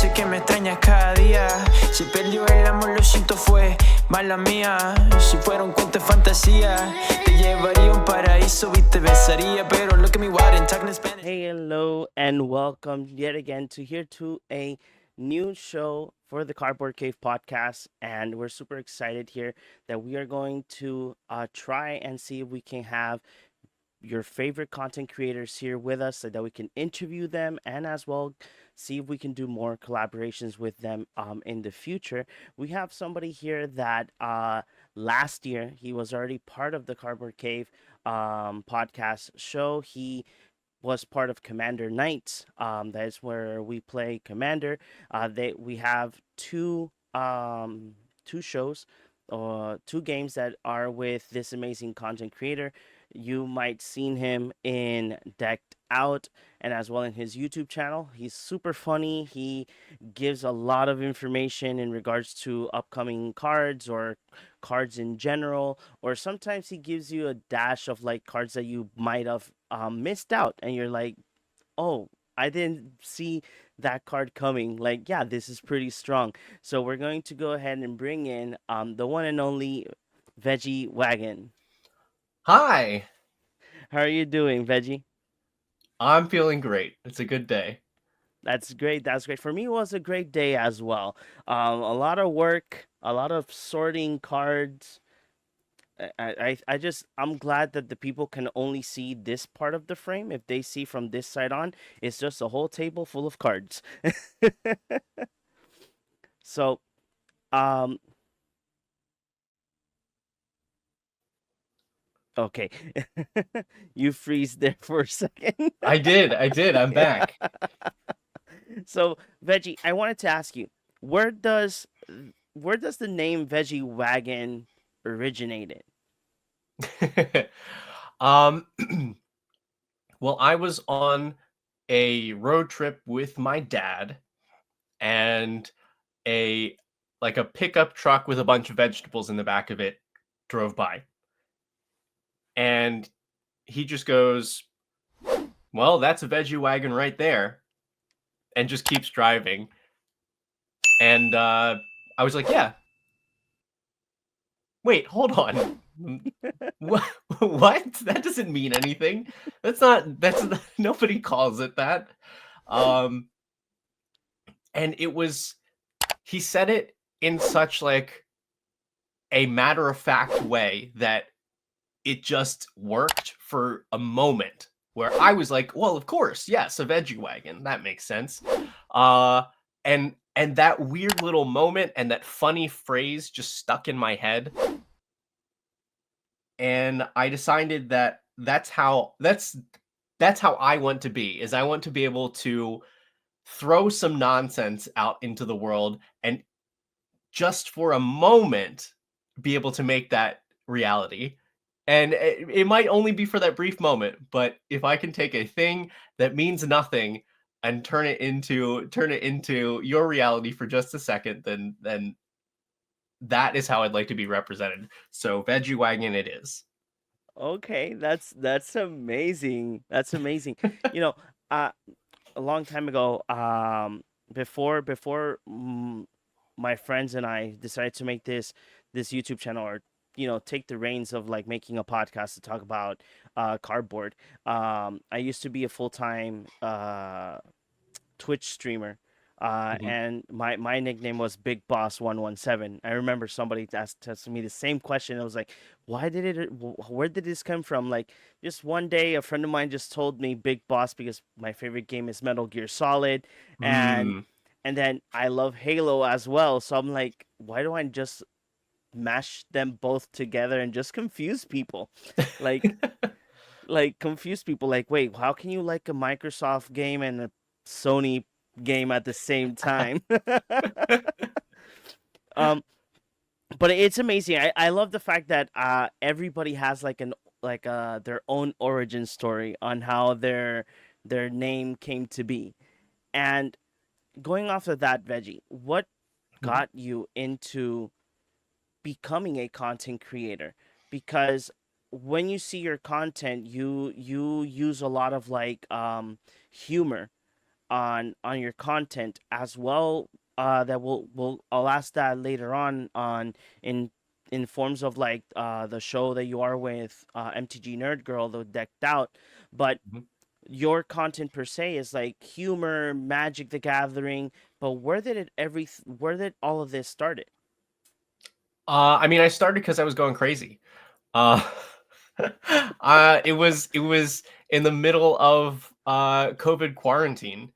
sé que me extrañas cada día. Se perdió el amor, lo siento, fue mala mía. Si fuera un cuento de fantasía, te llevaría a un paraíso y te besaría. Pero look at me, what in talking Spanish. Hey, hello, and welcome yet again to a new show for the Cardboard Cave podcast. And we're super excited here that we are going to try and see if we can have your favorite content creators here with us so that we can interview them and as well see if we can do more collaborations with them in the future. We have somebody here that last year he was already part of the Cardboard Cave podcast show. He was part of Commander Knights. That is where we play Commander. We have two shows, two games that are with this amazing content creator. You might seen him in Decked Out and as well in his YouTube channel. He's super funny. He gives a lot of information in regards to upcoming cards or cards in general, or sometimes he gives you a dash of like cards that you might have missed out, and you're like, oh, I didn't see that card coming. Like, yeah, this is pretty strong. So we're going to go ahead and bring in the one and only Veggie Wagon. Hi, How are you doing, Veggie? I'm feeling great. It's a good day. That's great. That's great. For me, it was a great day as well. A lot of work, a lot of sorting cards. I'm glad that the people can only see this part of the frame. If they see from this side on, it's just a whole table full of cards. So, um, okay, you freeze there for a second. I did. I'm back. So, Veggie, I wanted to ask you, where does where does the name Veggie Wagon originated? um, well, I was on a road trip with my dad and a like a pickup truck with a bunch of vegetables in the back of it drove by. And he just goes, "Well, that's a veggie wagon right there." And just keeps driving. And I was like, "Yeah, wait, hold on. What? What? That doesn't mean anything. That's nobody calls it that." Um, and he said it in such like a matter of fact way that it just worked for a moment where I was like, "Well, of course, yes, a veggie wagon. That makes sense." Uh, and that weird little moment and that funny phrase just stuck in my head. And I decided that that's how I want to be. Is I want to be able to throw some nonsense out into the world and just for a moment be able to make that reality. And it might only be for that brief moment, but if I can take a thing that means nothing and turn it into your reality for just a second, then that is how I'd like to be represented. So veggie wagon it is. Okay, that's amazing. That's amazing. You know, uh, a long time ago, before my friends and I decided to make this YouTube channel, or take the reins of like making a podcast to talk about cardboard. I used to be a full-time Twitch streamer. Mhm. And my nickname was Big Boss 117. I remember somebody asked me the same question. I was like, where did this come from? Like, just one day, a friend of mine just told me Big Boss because my favorite game is Metal Gear Solid, and Mm. and then I love Halo as well. So I'm like, why don't I just mash them both together and just confuse people? Like, confuse people. Like, wait, how can you like a Microsoft game and a Sony game at the same time? um, but it's amazing. I love the fact that everybody has like their own origin story on how their name came to be. And going off of that, Veggie, what Mhm. got you into becoming a content creator? Because when you see your content, you use a lot of like humor on your content as well. That I'll ask that later on in in forms of like the show that you are with MTG Nerd Girl, the Decked Out, but Mhm. your content per se is like humor, Magic the Gathering. But where did all of this started? I mean, I started because I was going crazy. Uh, it was in the middle of COVID quarantine,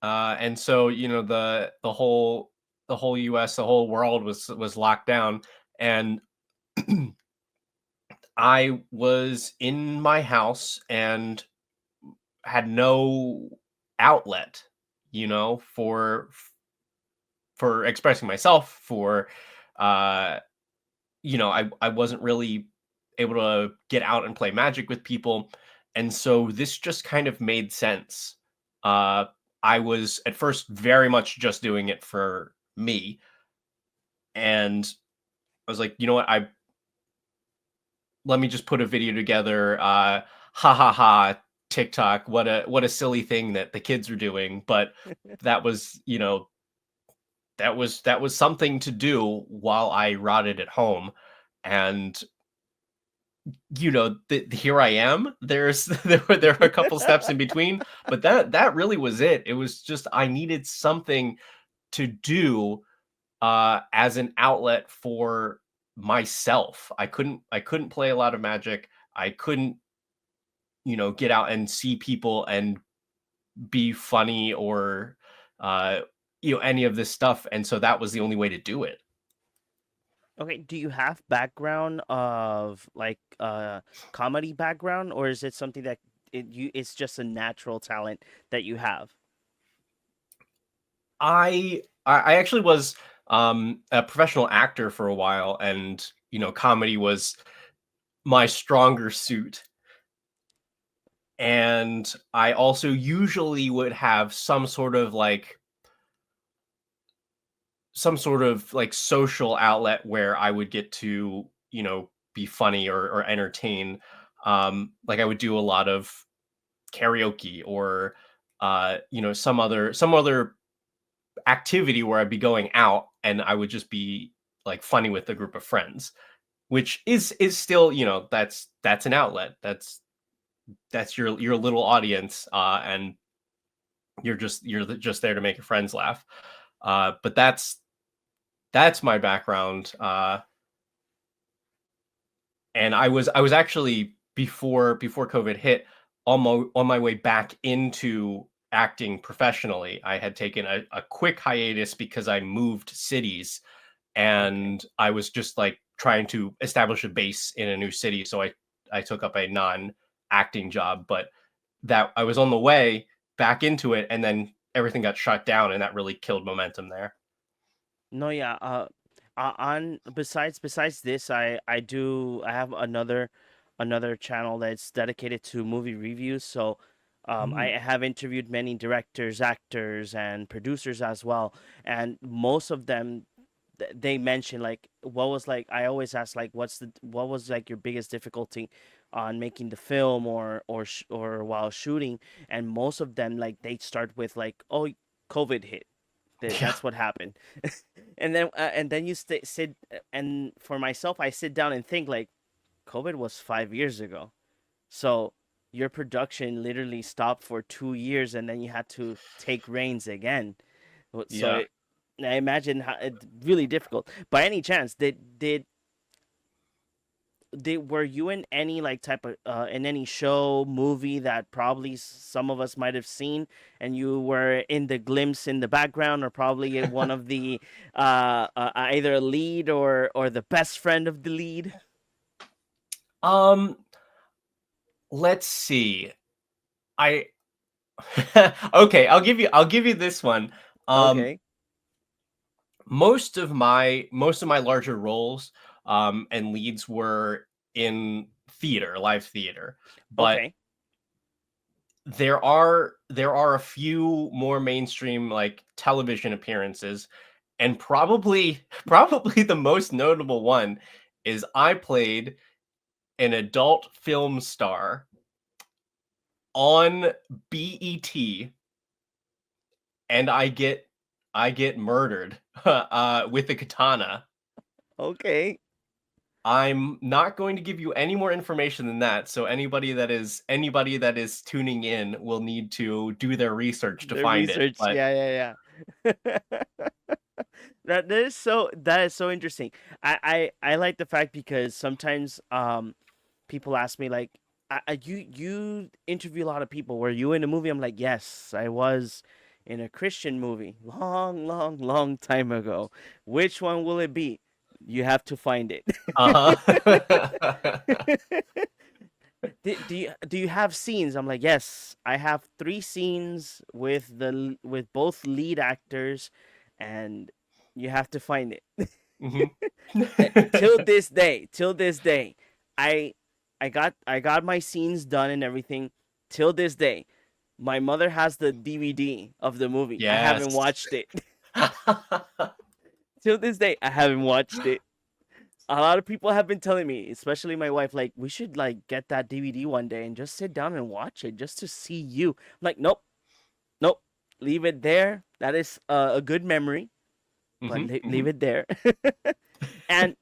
and so the whole U.S., the whole world was locked down, and I was in my house and had no outlet, for expressing myself. Uh, I wasn't really able to get out and play Magic with people, and so this just kind of made sense. Uh, I was at first very much just doing it for me, and I was like, you know what, I let me just put a video together. Ha ha ha! TikTok, what a silly thing that the kids are doing, but that was that was something to do while I rotted at home, and here I am. There were a couple steps in between, but that really was it. It was just I needed something to do as an outlet for myself. I couldn't play a lot of Magic. I couldn't get out and see people and be funny or uh any of this stuff, and so that was the only way to do it. Okay, do you have background of like comedy background, or is it something that it's just a natural talent that you have? I actually was a professional actor for a while, and comedy was my stronger suit. And I also usually would have some sort of like social outlet where I would get to be funny or entertain. Like I would do a lot of karaoke or some other activity where I'd be going out and I would just be like funny with a group of friends, which is still, that's an outlet. That's your little audience, and you're just there to make your friends laugh. But that's my background. And I was actually before COVID hit on my way back into acting professionally. I had taken a quick hiatus because I moved cities, Okay. and I was just like trying to establish a base in a new city. So I took up a non-acting job, but that I was on the way back into it, and then everything got shut down, and that really killed momentum there. No, yeah. On besides this, I have another channel that's dedicated to movie reviews. So, I Mm. have interviewed many directors, actors, and producers as well, and most of them they mention like what was like I always ask like what was like your biggest difficulty on making the film or while shooting, and most of them like they start with like, oh, COVID hit, Yeah. that's what happened. And then you sit, and for myself I sit down and think like COVID was 5 years ago, so your production literally stopped for 2 years and then you had to take reins again. So Yeah. I imagine how it's really difficult. By any chance, did were you in any like type of in any show movie that probably some of us might have seen, and you were in the glimpse in the background, or probably one of the either a lead or the best friend of the lead? Um, let's see. I okay, I'll give you this one. Um, Okay, most of my larger roles and leads were in theater, live theater, but okay, there are a few more mainstream like television appearances, and probably probably the most notable one is I played an adult film star on BET and I get murdered with the katana. Okay. I'm not going to give you any more information than that. So anybody that is tuning in will need to do their research to The find it. research. But Yeah, yeah, yeah. That is so interesting. I like the fact because sometimes people ask me like, you interview a lot of people. Were you in a movie? I'm like, yes, I was in a Christian movie, long, long, long time ago. Which one will it be? You have to find it. uh-huh. Do you have scenes? I'm like, yes, I have 3 scenes with with both lead actors, and you have to find it. Mhm. Till this day, I I got my scenes done and everything. Till this day, my mother has the DVD of the movie. I haven't Yes. watched it. Till this day, I haven't watched it. A lot of people have been telling me, especially my wife, like we should like get that DVD one day and just sit down and watch it just to see you. I'm like, nope, nope, leave it there. That is a good memory, but Mhm, leave mhm. it there. and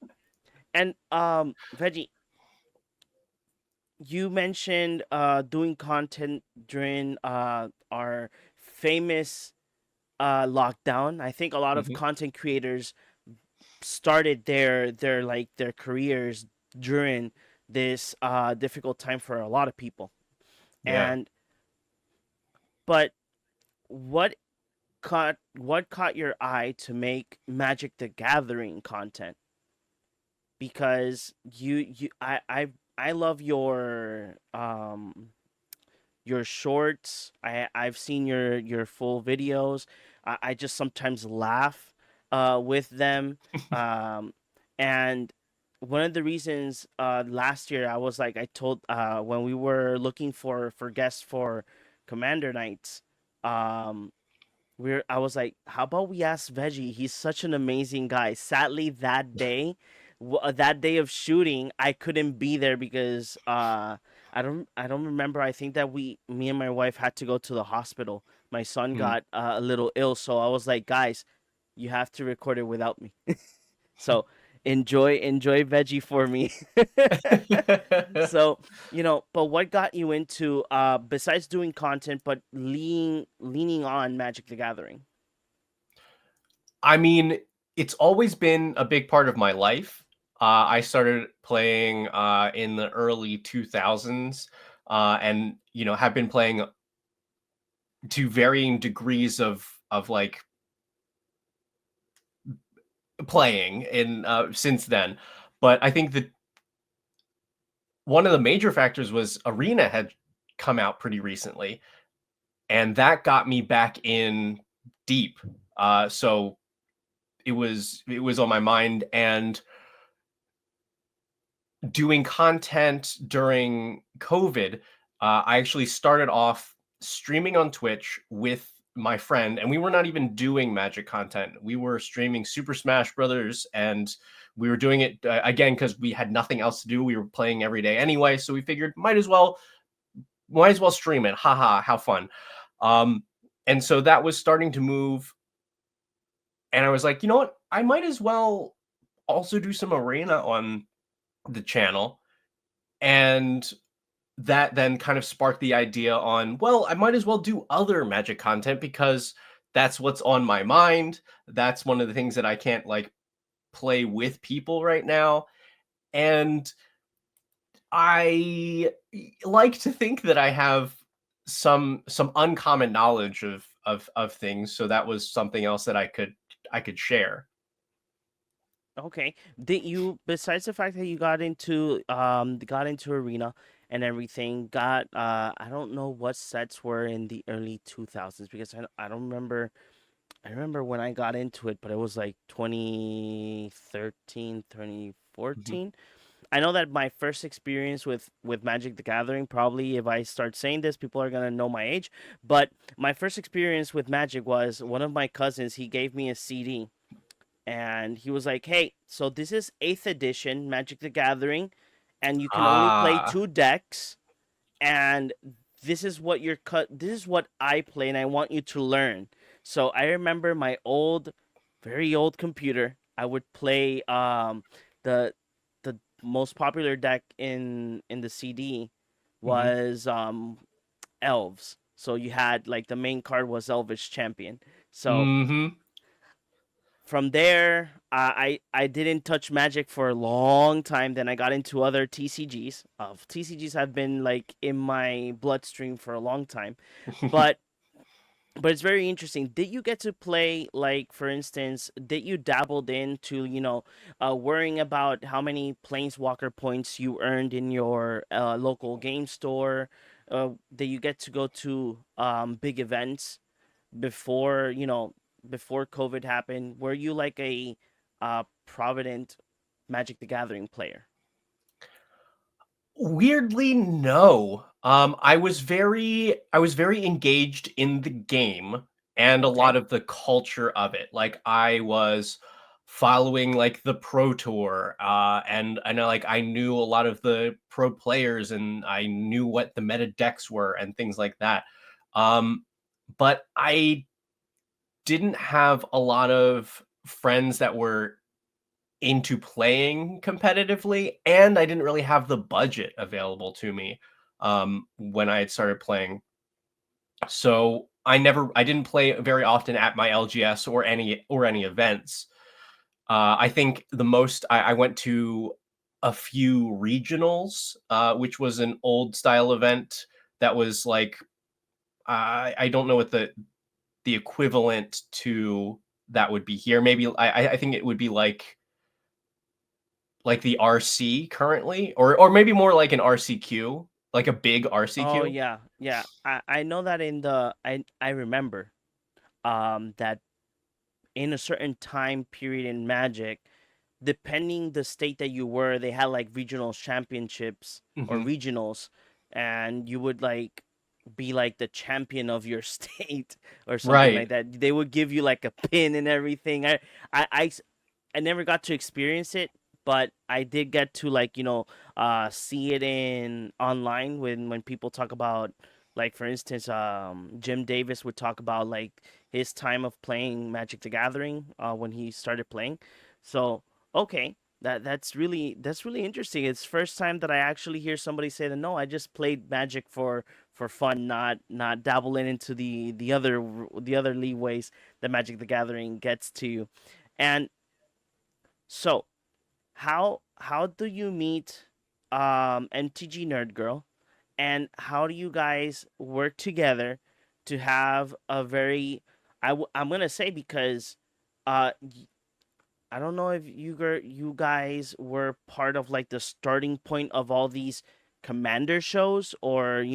Veggie, you mentioned doing content during our famous lockdown. I think a lot of Mhm. content creators started their careers during this difficult time for a lot of people. Yeah. And but what caught your eye to make Magic the Gathering content? Because I love your shorts. I've seen your full videos. I just sometimes laugh with them. Um, and one of the reasons last year I was like I told when we were looking for guests for Commander Nights, um, I was like, how about we ask Veggie? He's such an amazing guy. Sadly, that day of shooting, I couldn't be there because I don't remember. I think that me and my wife had to go to the hospital. My son Mhm. got a little ill, so I was like, guys, you have to record it without me. So enjoy Veggie for me. So but what got you into besides doing content, but leaning on Magic the Gathering? I mean, it's always been a big part of my life. I started playing in the early 2000s, and have been playing to varying degrees of like playing in since then. But I think that one of the major factors was Arena had come out pretty recently, and that got me back in deep. So it was on my mind, and doing content during COVID, I actually started off streaming on Twitch with my friend, and we were not even doing Magic content. We were streaming Super Smash Brothers, and we were doing it again because we had nothing else to do. We were playing every day anyway, so we figured might as well stream it. Haha, how fun! Um, and so that was starting to move, and I was like, you know what? I might as well also do some arena on the channel. And that then kind of sparked the idea on, well, I might as well do other Magic content because that's what's on my mind. That's one of the things that I can't like play with people right now. And I like to think that I have some uncommon knowledge of things. So that was something else that I could share. Okay. Did you, besides the fact that you got into Arena and everything, I don't know what sets were in the early 2000s because I don't remember. I remember when I got into it, but it was like 2013, Mhm. 2014. I know that my first experience with Magic the Gathering, probably if I start saying this, people are gonna know my age. But my first experience with Magic was one of my cousins. He gave me a CD, and he was like, "Hey, so this is 8th edition Magic the Gathering, and you can only play Ah, 2 decks, and this is what I play, and I want you to learn." So I remember my very old computer. I would play the the most popular deck in the CD Hmm. was elves. So you had like the main card was Elvish Champion. So Hmm. from there, I didn't touch Magic for a long time. Then I got into other TCGs. TCGs have been like in my bloodstream for a long time, but it's very interesting. Did you get to play, like, for instance, did you dabbled into, worrying about how many planeswalker points you earned in your local game store? Did you get to go to big events before, before COVID happened? Were you like a provident Magic the Gathering player? Weirdly, no. I was very engaged in the game and a lot Okay. of the culture of it. Like I was following like the Pro Tour, and I know like I knew a lot of the pro players and I knew what the meta decks were and things like that. Um, but I didn't have a lot of friends that were into playing competitively, and I didn't really have the budget available to me when I had started playing. So I didn't play very often at my LGS or any events. I think the most I went to a few regionals, which was an old style event that was like I don't know what the equivalent to that would be here. Maybe I think it would be like the RC currently, or maybe more like an RCQ, like a big Oh RCQ. yeah, yeah. I know that in the I remember that in a certain time period in Magic, depending the state that you were, they had like regional championships or Mhm. regionals, and you would like be like the champion of your state or something Right. like that. They would give you like a pin and everything. I, I never got to experience it, but I did get to like see it in online when people talk about, like, for instance, Jim Davis would talk about like his time of playing Magic the Gathering when he started playing. So okay, that's really interesting. It's first time that I actually hear somebody say that no, I just played Magic for fun, not dabbling into the other leeways that Magic the Gathering gets to you. And so, how do you meet MTG Nerd Girl, and how do you guys work together to have a very I'm gonna say, because I don't know if you guys were part of like the starting point of all these commander shows, or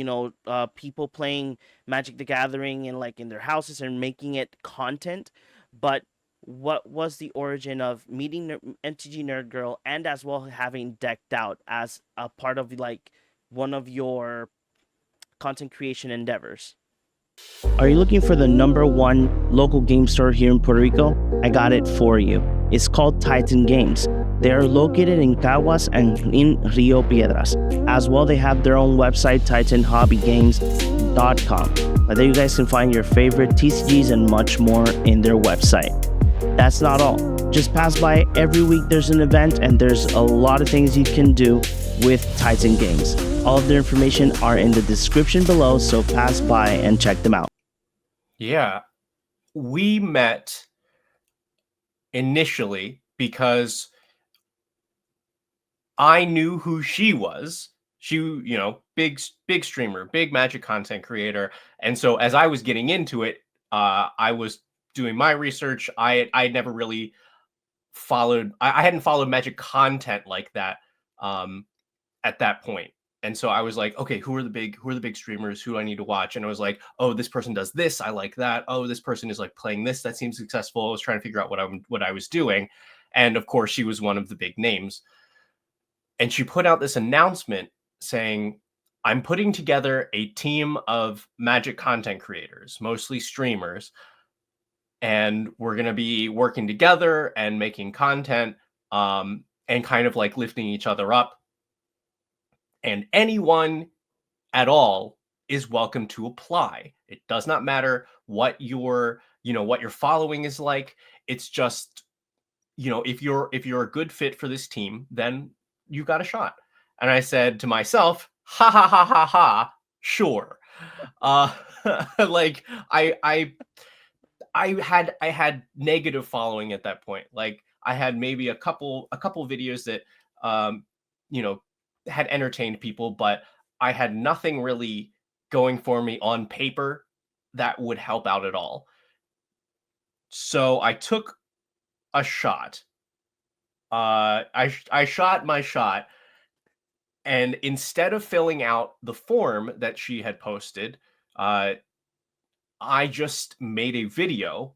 people playing Magic the Gathering in like in their houses and making it content, but what was the origin of meeting MTG Nerd Girl, and as well having Decked Out as a part of like one of your content creation endeavors? Are you looking for the number one local game store here in Puerto Rico? I got it for you. It's called Titan Games. They are located in Caguas and in Rio Piedras. As well, they have their own website, titanhobbygames.com. There you guys can find your favorite TCGs and much more in their website. That's not all. Just pass by every week. There's an event, and there's a lot of things you can do with Titan Games. All of their information are in the description below, so pass by and check them out. Yeah. We met initially because I knew who she was. She, big streamer, big Magic content creator. And so as I was getting into it, I was doing my research. I never really followed. I hadn't followed Magic content like that um, at that point. And so I was like, okay, who are the big streamers? Who do I need to watch? And I was like, oh, this person does this. I like that. Oh, this person is like playing this. That seems successful. I was trying to figure out what I was doing. And of course, she was one of the big names. And she put out this announcement saying, I'm putting together a team of Magic content creators, mostly streamers, and we're going to be working together and making content, and kind of like lifting each other up. And anyone at all is welcome to apply. It does not matter what your what your following is like. It's just, if you're a good fit for this team, then you got a shot. And I said to myself, ha ha ha ha ha, sure. Uh, like I had negative following at that point. Like I had maybe a couple videos that um, you know had entertained people, but I had nothing really going for me on paper that would help out at all. So I took a shot. I shot my shot, and instead of filling out the form that she had posted, uh, I just made a video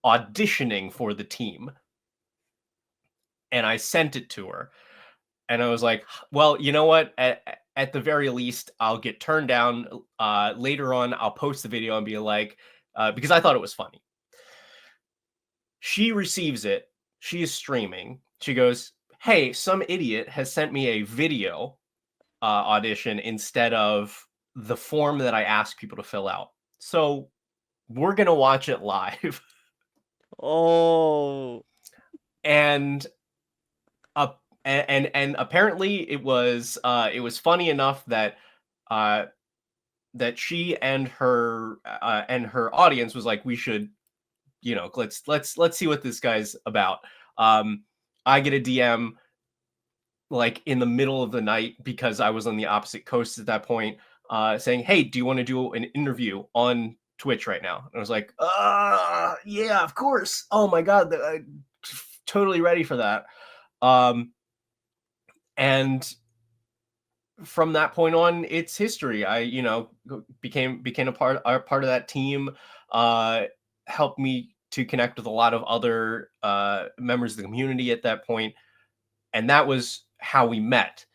auditioning for the team, and I sent it to her. And I was like, well, you know what? At the very least, I'll get turned down. Later on, I'll post the video and be like, because I thought it was funny. She receives it. She is streaming. She goes, hey, some idiot has sent me a video audition instead of the form that I asked people to fill out. So we're going to watch it live. Oh. And and apparently it was funny enough that that she and her audience was like, we should, let's see what this guy's about. I get a DM like in the middle of the night, because I was on the opposite coast at that point, saying, hey, do you want to do an interview on Twitch right now? And I was like, yeah, of course. Oh my god, totally ready for that. And from that point on, it's history. I, became a part of that team. Helped me to connect with a lot of other members of the community at that point, and that was how we met.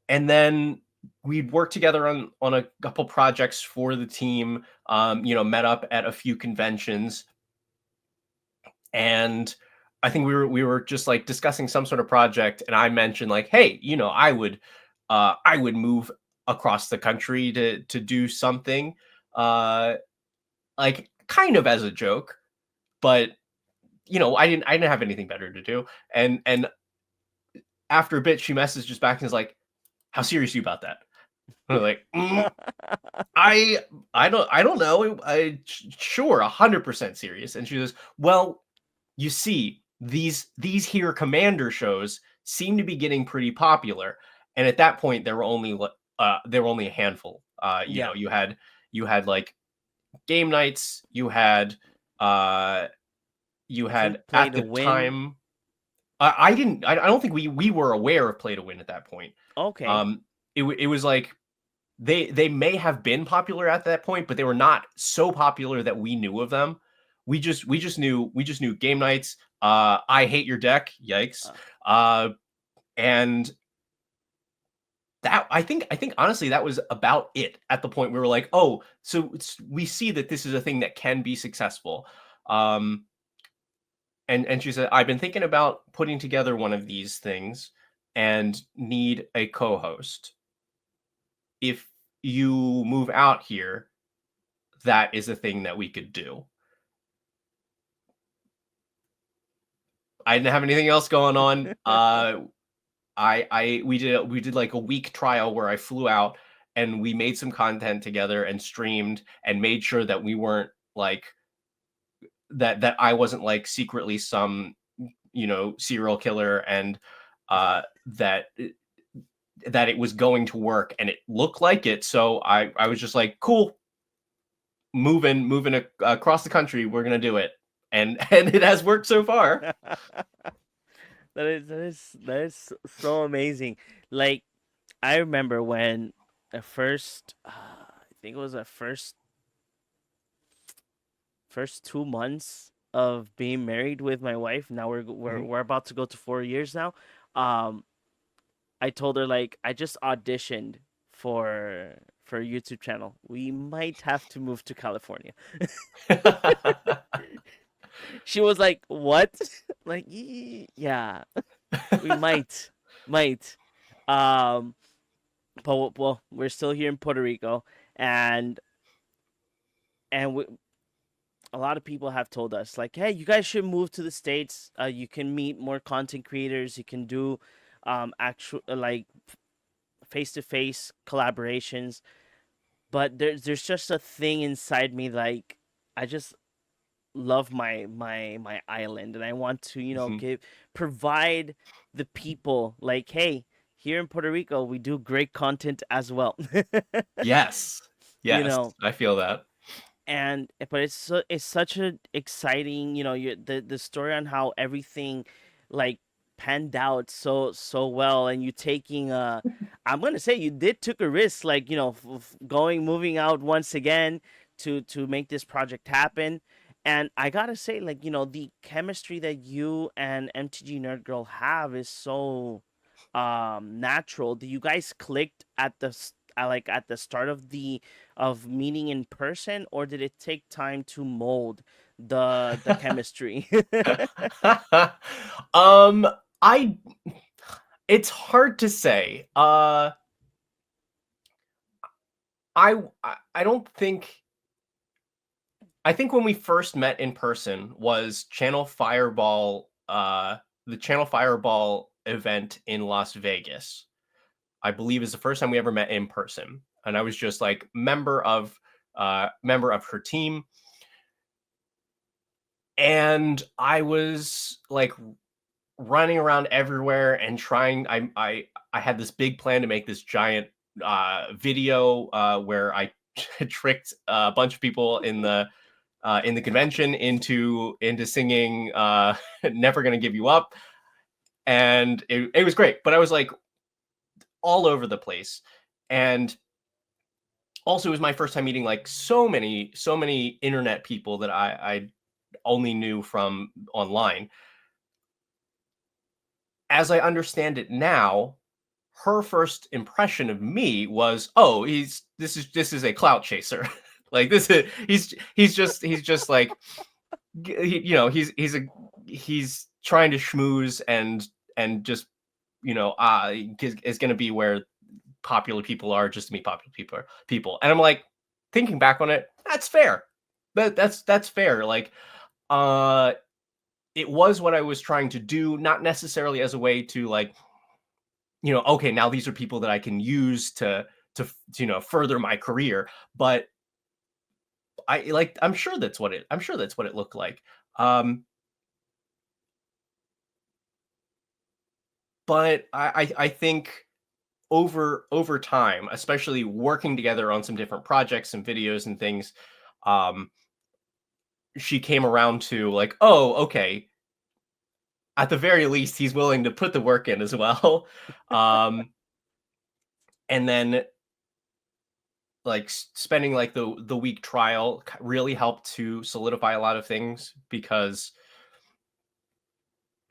And then we'd worked together on a couple projects for the team. Met up at a few conventions, and I think we were just like discussing some sort of project, and I mentioned like, hey, I would move across the country to do something, like kind of as a joke, but I didn't have anything better to do. And after a bit, she messages back and is like, how serious are you about that? And I'm like, I don't know. Sure, 100% serious. And she goes, well, you see, these here commander shows seem to be getting pretty popular, and at that point there were only a handful. Yeah. You had like game nights. You had I Play at to the Win. time. I didn't. I don't think we were aware of Play to Win at that point. Okay. It was like they may have been popular at that point, but they were not so popular that we knew of them. We just knew game nights. I Hate Your Deck. Yikes. And that I think honestly that was about it at the point we were like, oh, so we see that this is a thing that can be successful. And she said, I've been thinking about putting together one of these things and need a co-host. If you move out here, that is a thing that we could do. I didn't have anything else going on. We did like a week trial where I flew out and we made some content together and streamed and made sure that we weren't like that I wasn't like secretly some serial killer, and that it was going to work, and it looked like it. So I was just like, cool, moving across the country, we're gonna do it, and it has worked so far. That is so amazing. Like, I remember when the first, I think it was the first 2 months of being married with my wife. Now we're about to go to 4 years now. I told her, like, I just auditioned for a YouTube channel. We might have to move to California. She was like, what? Like, yeah, we might. Um, but well, we're still here in Puerto Rico, and we a lot of people have told us like, hey, you guys should move to the States. You can meet more content creators. You can do actual like face to face collaborations. But there's just a thing inside me like I just love my island, and I want to Mhm. provide the people like, hey, here in Puerto Rico we do great content as well. Yes. you Yes. know I feel that. and but it's such a exciting, the story on how everything like panned out so well, and you taking I'm gonna say you did took a risk, like going moving out once again to make this project happen. And I gotta say, like, the chemistry that you and MTG Nerd Girl have is so natural. Do you guys clicked like at the start of meeting in person, or did it take time to mold the chemistry? um, I it's hard to say. I don't think I think when we first met in person was Channel Fireball, the Channel Fireball event in Las Vegas. I believe is the first time we ever met in person, and I was just like member of her team, and I was like running around everywhere and trying. I had this big plan to make this giant video where I tricked a bunch of people in the convention into singing "Never Gonna Give You Up," and it was great. But I was like all over the place, and also it was my first time meeting like so many internet people that I only knew from online. As I understand it now, her first impression of me was, "Oh, this is a clout chaser." Like this is he's just like he's trying to schmooze and just is going to be where popular people are just to meet popular people. And I'm like, thinking back on it, that's fair. That's fair. Like uh it was what I was trying to do, not necessarily as a way to like, okay, now these are people that I can use to further my career. But I'm sure that's what it looked like. Um, but I think over time, especially working together on some different projects and videos and things, um, she came around to like, oh, okay, at the very least, he's willing to put the work in as well. Um, and then like spending like the week trial really helped to solidify a lot of things because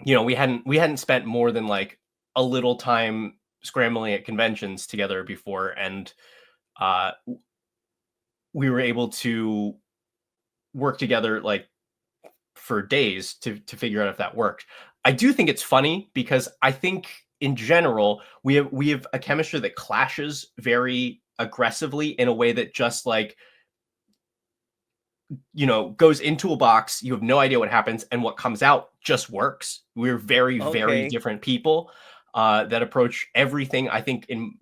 we hadn't spent more than like a little time scrambling at conventions together before, and uh we were able to work together like for days to figure out if that worked. I do think it's funny because I think in general we have a chemistry that clashes very aggressively in a way that just like goes into a box. You have no idea what happens, and what comes out just works. We're very, very Okay. different people that approach everything, I think, in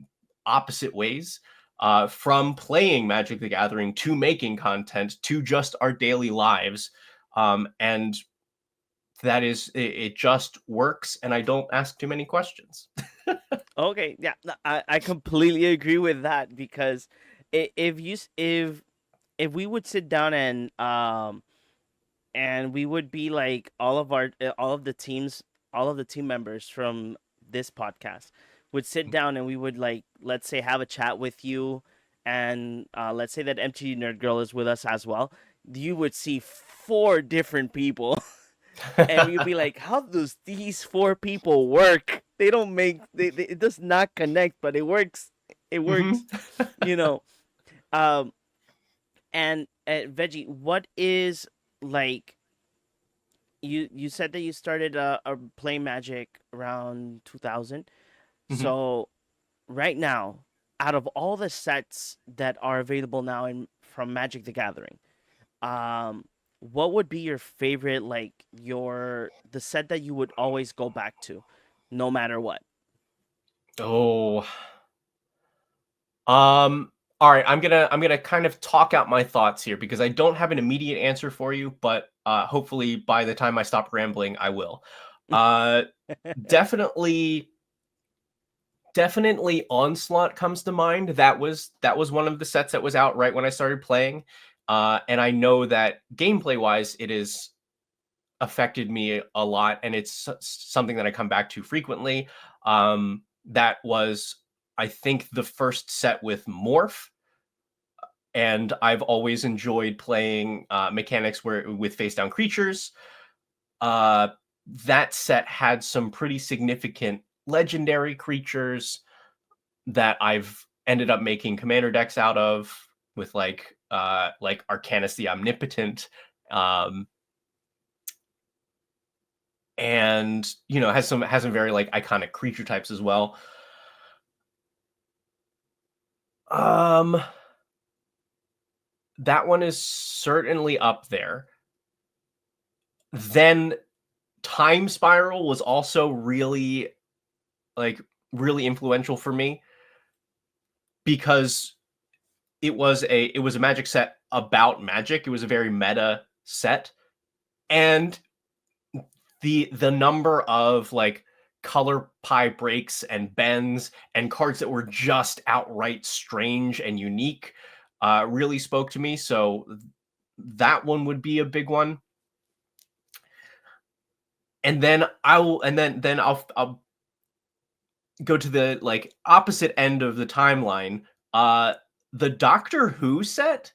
opposite ways. From playing Magic the Gathering to making content to just our daily lives. And that is, it just works, and I don't ask too many questions. Okay, yeah, no, I completely agree with that, because if we would sit down and we would be like all of the team members from this podcast would sit down, and we would, like, let's say, have a chat with you, and let's say that MTG Nerd Girl is with us as well. You would see four different people. And you'd be like, how does these four people work? They don't make it does not connect, but it works. It works, Mhm. you know. Um, and Veggie, what is, like, you said that you started playing Magic around 2000. Mhm. So right now, out of all the sets that are available now in from Magic the Gathering, um, what would be your favorite, like the set that you would always go back to, no matter what? Oh, all right. I'm gonna kind of talk out my thoughts here because I don't have an immediate answer for you, but hopefully by the time I stop rambling, I will. Uh, definitely, definitely, Onslaught comes to mind. That was one of the sets that was out right when I started playing, and I know that gameplay wise, it has affected me a lot, and it's something that I come back to frequently. That was, I think, the first set with Morph, and I've always enjoyed playing mechanics where with face down creatures. Uh, that set had some pretty significant legendary creatures that I've ended up making commander decks out of with like Arcanus the Omnipotent. Um, and has some very like iconic creature types as well. Um, that one is certainly up there. Then Time Spiral was also like really influential for me because it was a Magic set about Magic. It was a very meta set, and the number of like color pie breaks and bends and cards that were just outright strange and unique really spoke to me. So that one would be a big one. And then I'll go to the like opposite end of the timeline. The Doctor Who set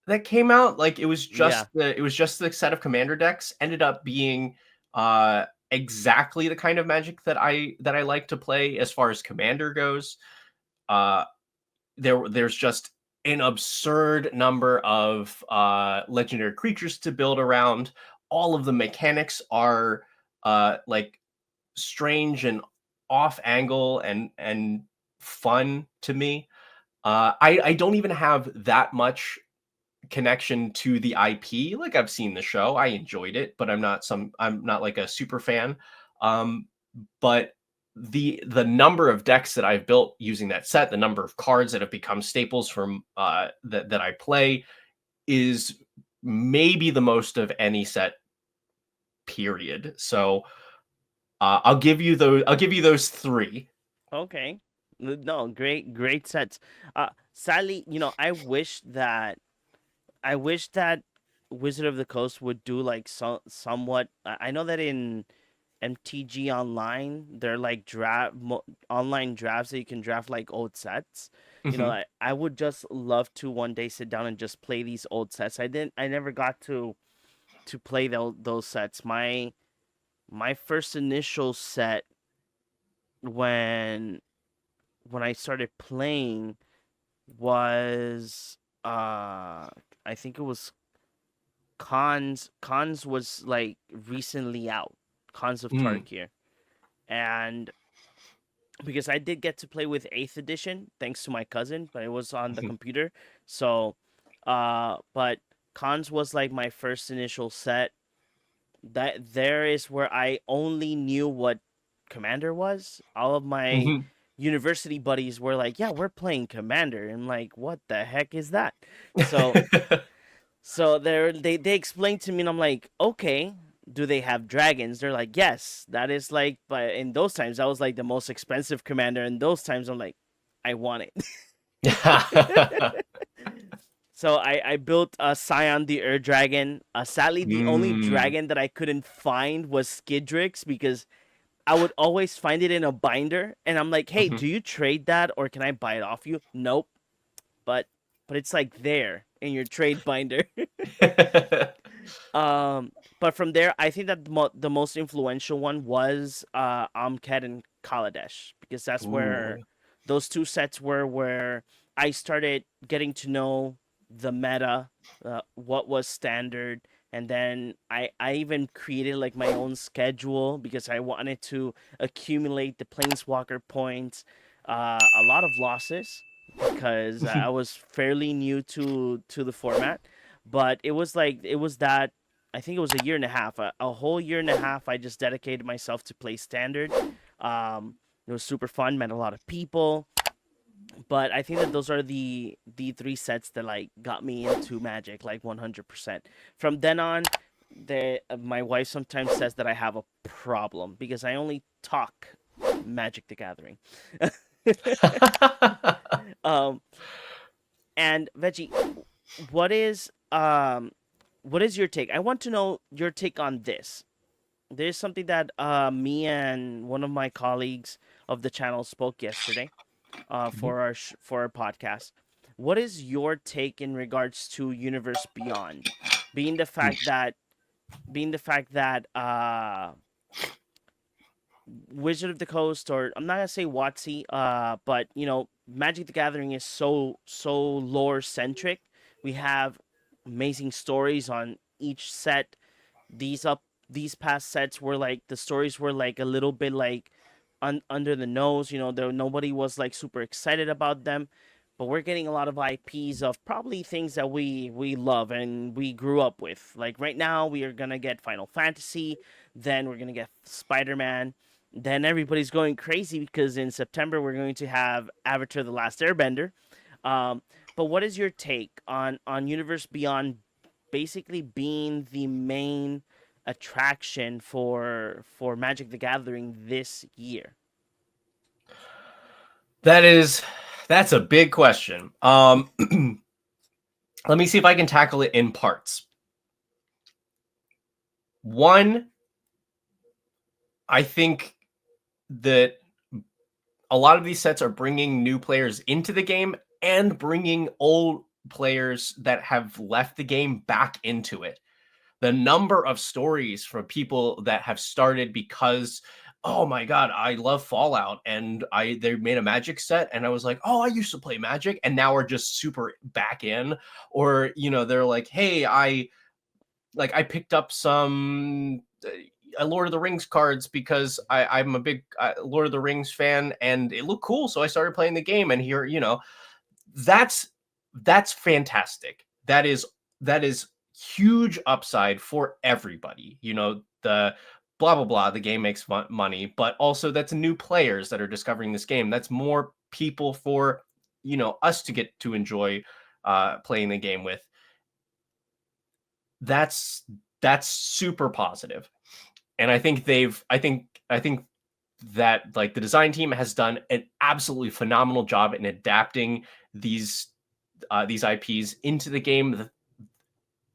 that came out, like it was Yeah. just the set of commander decks ended up being exactly the kind of Magic that I like to play as far as commander goes. Uh there's just an absurd number of legendary creatures to build around. All of the mechanics are like strange and off angle and fun to me. I don't even have that much connection to the IP. Like I've seen the show, I enjoyed it, but I'm not like a super fan. Um, but the number of decks that I've built using that set, the number of cards that have become staples from that I play is maybe the most of any set. Period. So I'll give you those three. Okay. No, great sets. Sadly, I wish that Wizard of the Coast would do like somewhat. I know that in MTG Online, they're like online drafts that you can draft like old sets. Mhm. I would just love to one day sit down and just play these old sets. I never got to play those sets. My first initial set when I started playing was I think it was Cons was like recently out. Cons of Mm. Tarkir. And because I did get to play with 8th edition thanks to my cousin, but it was on the Mhm. computer. So but Cons was like my first initial set. That there is where I only knew what Commander was. All of my Mhm. university buddies were like, "Yeah, we're playing Commander." And like, "What the heck is that?" So they explained to me, and I'm like, "Okay, do they have dragons?" They're like, "Yes, that is like." But in those times, that was like the most expensive Commander. In those times, I'm like, "I want it." So I built a Scion the Ur Dragon. Sadly, the only Mm. dragon that I couldn't find was Skidrix because I would always find it in a binder, and I'm like, "Hey, Mhm. do you trade that or can I buy it off you?" Nope. But it's like there in your trade binder. um, but from there, I think that the most influential one was Amket and Kaladesh because that's where Ooh. those two sets were where I started getting to know the meta, what was standard, and then I even created like my own schedule because I wanted to accumulate the planeswalker points. A lot of losses because I was fairly new to the format, but it was that I think it was a year and a half, a whole year and a half. I just dedicated myself to play standard. It was super fun, met a lot of people, but I think that those are the three sets that like got me into Magic like 100%. From then on, my wife sometimes says that I have a problem because I only talk Magic the Gathering. um, and Veggie, what is um, what is your take? I want to know your take on this. There's something that me and one of my colleagues of the channel spoke yesterday Mhm. for our podcast. What is your take in regards to Universe Beyond, being the fact that being the fact that Wizard of the Coast, or I'm not gonna say WotC, but Magic the Gathering is so lore centric. We have amazing stories on each set. These up these past sets were like the stories were like a little bit like under the nose. There nobody was like super excited about them, but we're getting a lot of IPs of probably things that we love and we grew up with. Like right now, we are gonna get Final Fantasy, then we're gonna get Spider Man. Then everybody's going crazy because in September we're going to have Avatar: The Last Airbender. Um, but what is your take on Universe Beyond basically being the main attraction for Magic the Gathering this year? That's a big question. Let me see if I can tackle it in parts. One, I think that a lot of these sets are bringing new players into the game and bringing old players that have left the game back into it. The number of stories from people that have started because, oh my god, I love Fallout, and they made a Magic set, and I was like, oh, I used to play Magic, and now we're just super back in. Or they're like, hey, I picked up some Lord of the Rings cards because I'm a big Lord of the Rings fan, and it looked cool, so I started playing the game. And here, that's fantastic. That is huge upside for everybody. The blah blah blah. The game makes money, but also that's new players that are discovering this game. That's more people for us to get to enjoy playing the game with. That's super positive. And I think that like the design team has done an absolutely phenomenal job in adapting these IPs into the game.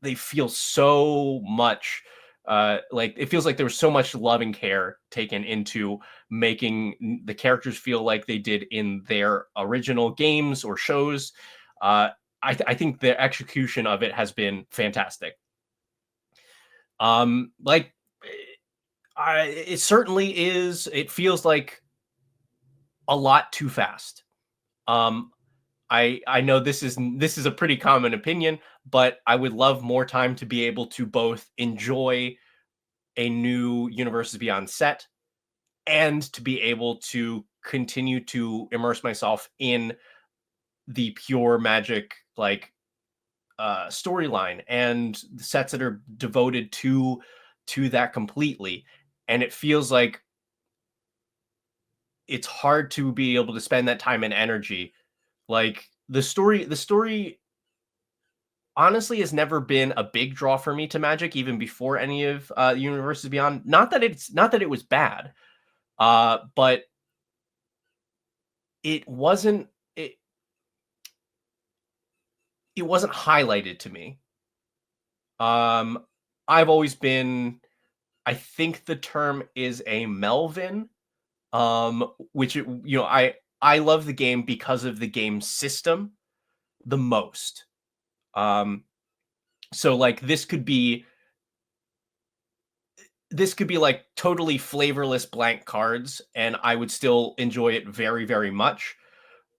They feel so much like it feels like there was so much love and care taken into making the characters feel like they did in their original games or shows. I think the execution of it has been fantastic. Like it certainly is. It feels like a lot too fast. I know this is a pretty common opinion, but I would love more time to be able to both enjoy a new Universes Beyond set and to be able to continue to immerse myself in the pure Magic storyline and the sets that are devoted to that completely. And it feels like it's hard to be able to spend that time and energy. Like the story honestly has never been a big draw for me to Magic, even before any of Universes Beyond. Not that it was bad, but it wasn't it wasn't highlighted to me. I've always been, I think the term is a Melvin, which I love the game because of the game system the most. So like this could be like totally flavorless blank cards, and I would still enjoy it very, very much.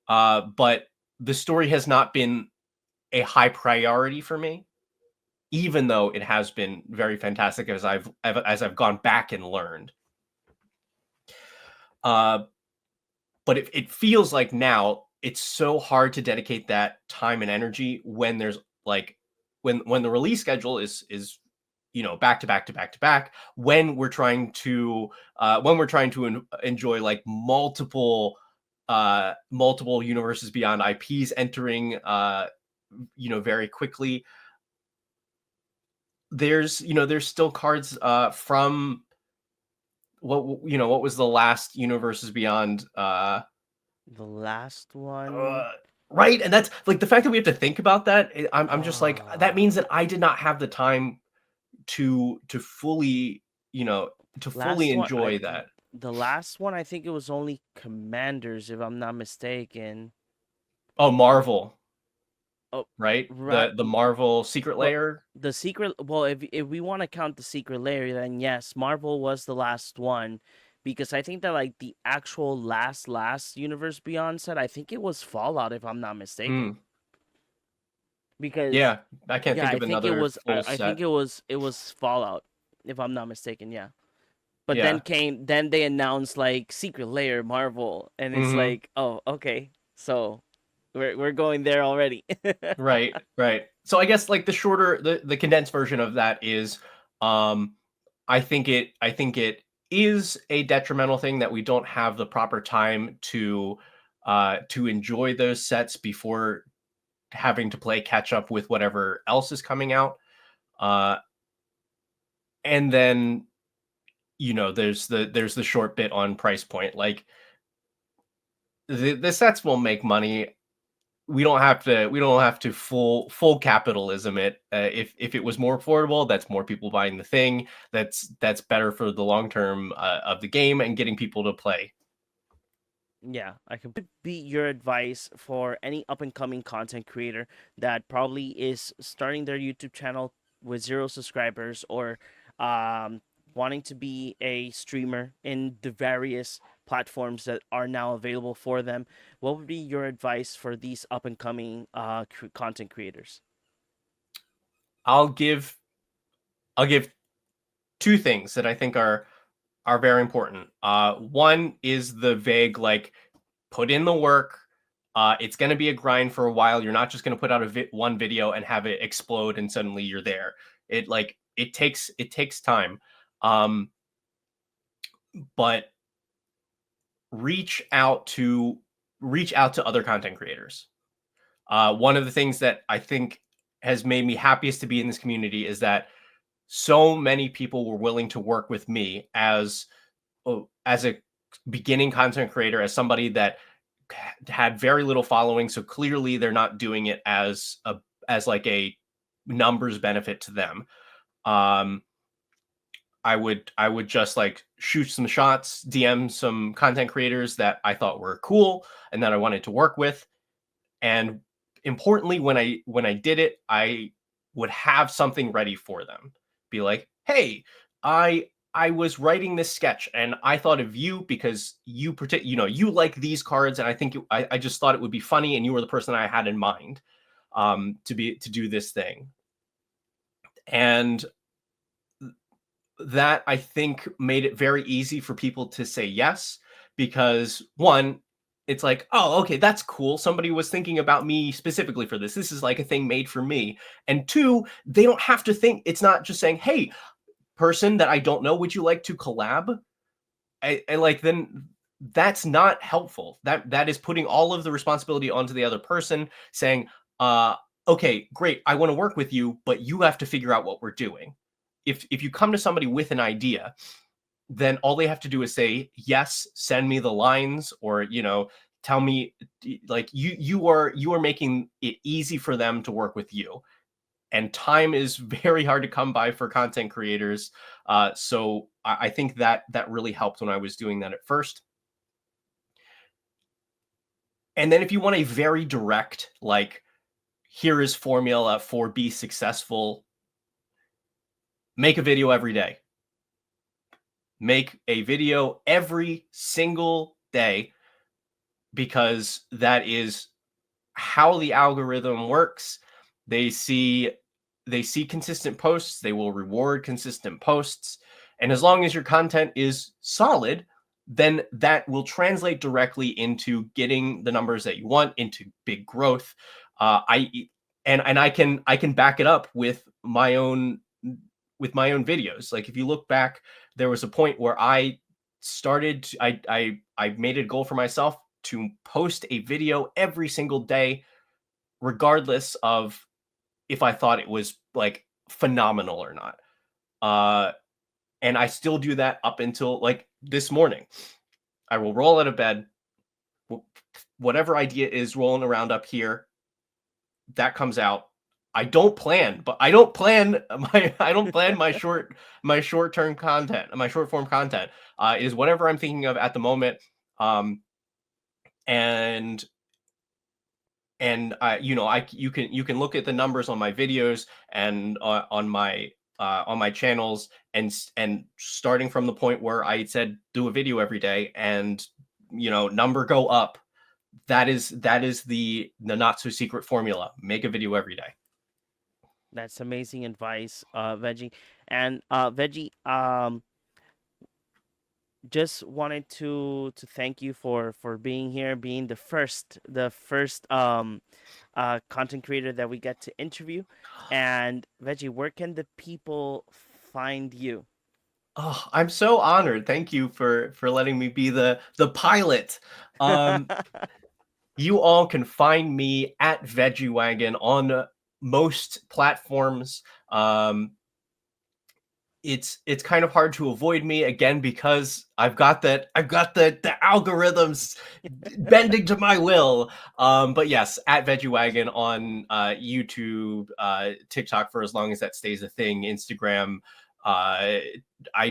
But the story has not been a high priority for me, even though it has been very fantastic as I've gone back and learned. But it feels like now it's so hard to dedicate that time and energy when there's like when the release schedule is back to back to back to back, when we're trying to enjoy like multiple universes beyond IPs entering very quickly. There's still cards from what was the last universes beyond The last one. right? And that's like the fact that we have to think about that. I'm just like, that means that I did not have the time to fully enjoy that. The last one, I think it was only Commanders, if I'm not mistaken. Oh, Marvel. Oh, right? right. The Marvel Secret Lair. The secret. Well, if we want to count the Secret Lair, then yes, Marvel was the last one, because I think that like the actual last Universe Beyond set, I think it was Fallout, if I'm not mistaken. Because yeah, I can't think of another full set. I think it was Fallout, if I'm not mistaken. Yeah. But then they announced like Secret Lair Marvel, and it's like, oh, okay, so we're going there already. right. So I guess like the condensed version of that is, I think it is a detrimental thing that we don't have the proper time to enjoy those sets before having to play catch up with whatever else is coming out. And then there's the short bit on price point. Like the sets will make money. We don't have to full capitalism it. If it was more affordable, that's more people buying the thing. That's better for the long term of the game and getting people to play. Yeah, I could be your advice for any up and coming content creator that probably is starting their YouTube channel with 0 subscribers, or wanting to be a streamer in the various platforms that are now available for them. What would be your advice for these up and coming content creators? I'll give 2 things that I think are very important. One is the vague, like, put in the work. It's going to be a grind for a while. You're not just going to put out one video and have it explode and suddenly you're there. It takes time. But reach out to other content creators. One of the things that I think has made me happiest to be in this community is that so many people were willing to work with me as a beginning content creator, as somebody that had very little following. So clearly they're not doing it as like a numbers benefit to them. I would just like shoot some shots, DM some content creators that I thought were cool and that I wanted to work with. And importantly, when I did it, I would have something ready for them. Be like, hey, I was writing this sketch and I thought of you because you like these cards, and I think I just thought it would be funny, and you were the person I had in mind to do this thing. And that, I think, made it very easy for people to say yes, because one, it's like, oh, okay, that's cool. Somebody was thinking about me specifically for this. This is like a thing made for me. And two, they don't have to think. It's not just saying, hey, person that I don't know, would you like to collab? I like, then that's not helpful. That is putting all of the responsibility onto the other person, saying, okay, great, I want to work with you, but you have to figure out what we're doing. If you come to somebody with an idea, then all they have to do is say, yes, send me the lines, or, tell me, like, you are making it easy for them to work with you. And time is very hard to come by for content creators. So I think that really helped when I was doing that at first. And then if you want a very direct, like, here is formula for be successful, make a video every day. Make a video every single day, because that is how the algorithm works. They see consistent posts, they will reward consistent posts. And as long as your content is solid, then that will translate directly into getting the numbers that you want, into big growth. and I can back it up with my own videos. Like if you look back, there was a point where I made a goal for myself to post a video every single day, regardless of if I thought it was like phenomenal or not. And I still do that up until like this morning. I will roll out of bed, whatever idea is rolling around up here, that comes out. I don't plan my short term content, my short form content. Is whatever I'm thinking of at the moment. And you can look at the numbers on my videos and on my channels, and starting from the point where I said do a video every day, and number go up. That is the not so secret formula. Make a video every day. That's amazing advice, Veggie. And Veggie, just wanted to thank you for being here, being the first content creator that we get to interview. And Veggie, where can the people find you? Oh, I'm so honored. Thank you for letting me be the pilot. You all can find me at Veggie Wagon on most platforms. It's kind of hard to avoid me again because I've got the algorithms bending to my will. But yes, at Veggie Wagon on YouTube, TikTok for as long as that stays a thing, Instagram. I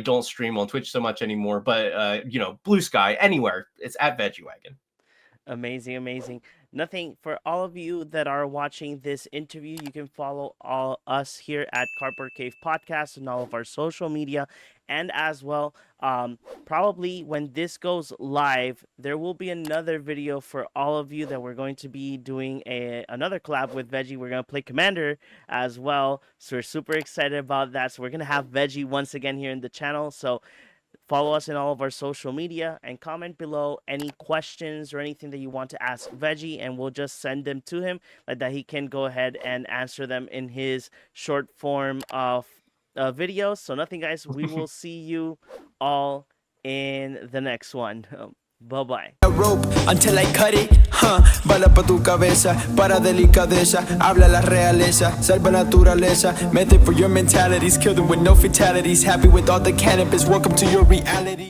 don't stream on Twitch so much anymore, but Blue Sky, anywhere, it's at Veggie Wagon. Amazing. Nothing for all of you that are watching this interview. You can follow all us here at Cardboard Cave Podcast and all of our social media. And as well, probably when this goes live, there will be another video for all of you that we're going to be doing another collab with Veggie. We're going to play Commander as well. So we're super excited about that. So we're going to have Veggie once again here in the channel. So follow us in all of our social media and comment below any questions or anything that you want to ask Veggie, and we'll just send them to him like that he can go ahead and answer them in his short form of videos. So nothing, guys. We will see you all in the next one. Bye-bye. Rope until I cut it, bala pa tu cabeza, para delicadeza, habla la realeza, salva naturaleza, method for your mentalities, kill them with no fatalities, happy with all the cannabis, welcome to your reality.